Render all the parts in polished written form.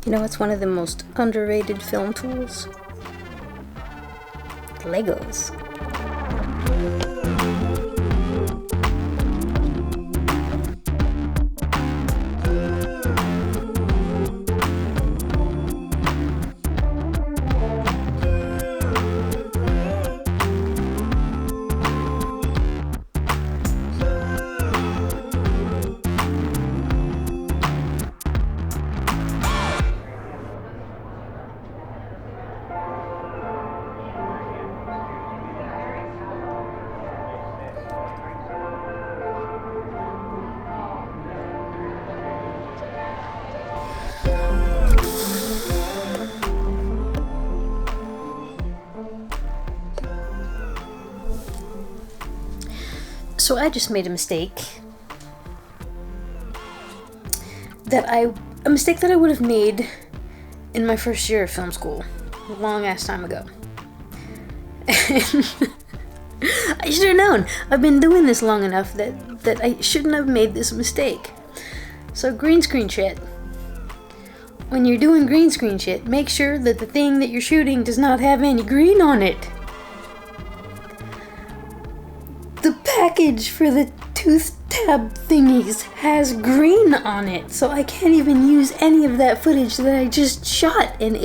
You know, it's one of the most underrated film tools. Legos. So I just made a mistake a mistake that I would have made in my first year of film school, a long ass time ago. And I should have known. I've been doing this long enough that I shouldn't have made this mistake. So green screen shit. When you're doing green screen shit, make sure that the thing that you're shooting does not have any green on it. The package for the tooth tab thingies has green on it, so I can't even use any of that footage that I just shot, and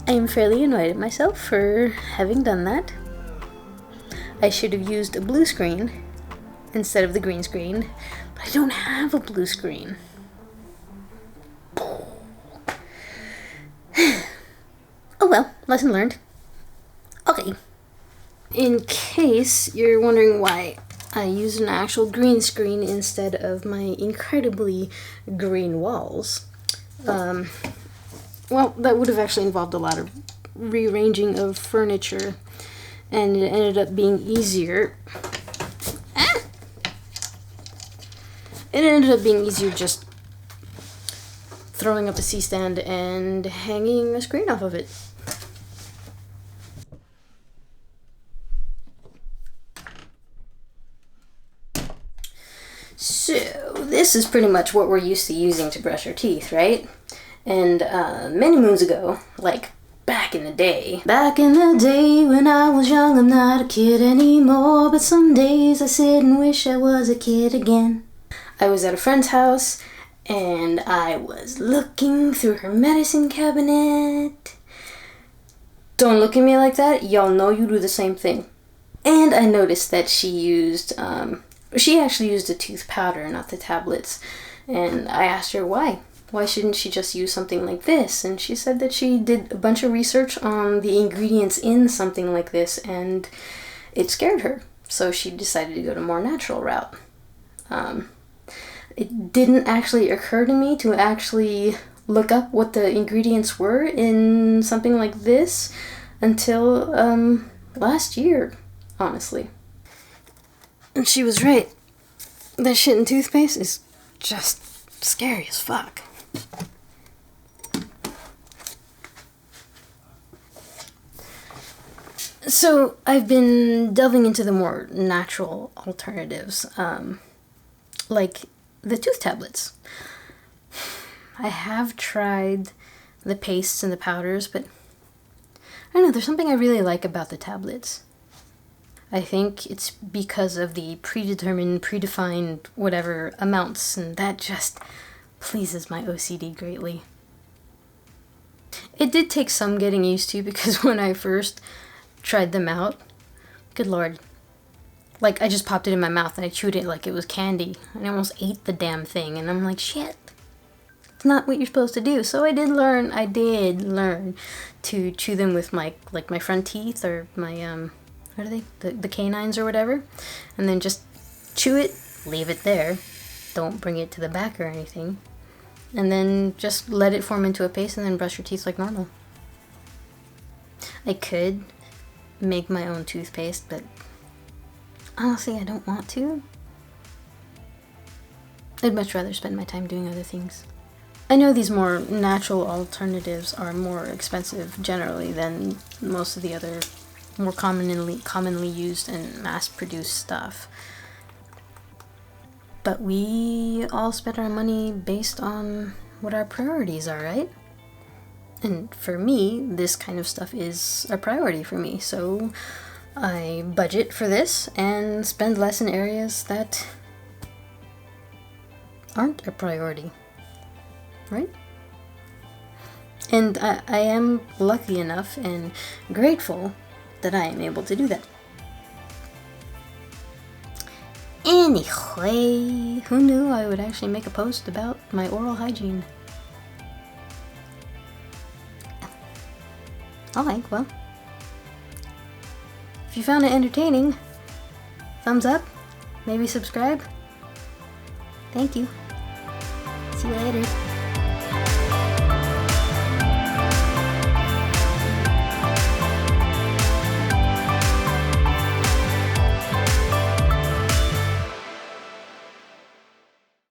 I am fairly annoyed at myself for having done that. I should have used a blue screen instead of the green screen, but I don't have a blue screen. Oh well, lesson learned. Okay. In case you're wondering why I used an actual green screen instead of my incredibly green walls, well, that would have actually involved a lot of rearranging of furniture, and it ended up being easier. It ended up being easier just throwing up a C-stand and hanging a screen off of it. So, this is pretty much what we're used to using to brush our teeth, right? And many moons ago, like back in the day when I was young, I'm not a kid anymore, but some days I sit and wish I was a kid again. I was at a friend's house, and I was looking through her medicine cabinet. Don't look at me like that, y'all know you do the same thing. And I noticed that she actually used a tooth powder, not the tablets. And I asked her why. Why shouldn't she just use something like this? And she said that she did a bunch of research on the ingredients in something like this, and it scared her. So she decided to go the more natural route. It didn't actually occur to me to actually look up what the ingredients were in something like this until last year, honestly. And she was right. That shit in toothpaste is just scary as fuck. So I've been delving into the more natural alternatives, like the tooth tablets. I have tried the pastes and the powders, but I don't know, there's something I really like about the tablets. I think it's because of the predefined whatever amounts, and that just pleases my OCD greatly. It did take some getting used to, because when I first tried them out, good lord, like I just popped it in my mouth and I chewed it like it was candy, and I almost ate the damn thing, and I'm like, shit, it's not what you're supposed to do. So I did learn to chew them with my front teeth, or my what are they? The canines or whatever. And then just chew it, leave it there. Don't bring it to the back or anything. And then just let it form into a paste and then brush your teeth like normal. I could make my own toothpaste, but honestly, I don't want to. I'd much rather spend my time doing other things. I know these more natural alternatives are more expensive generally than most of the other more commonly used and mass-produced stuff. But we all spend our money based on what our priorities are, right? And for me, this kind of stuff is a priority for me, so I budget for this and spend less in areas that aren't a priority, right? And I am lucky enough and grateful that I am able to do that. Anyway, who knew I would actually make a post about my oral hygiene? Alright, well, if you found it entertaining, thumbs up, maybe subscribe. Thank you. See you later.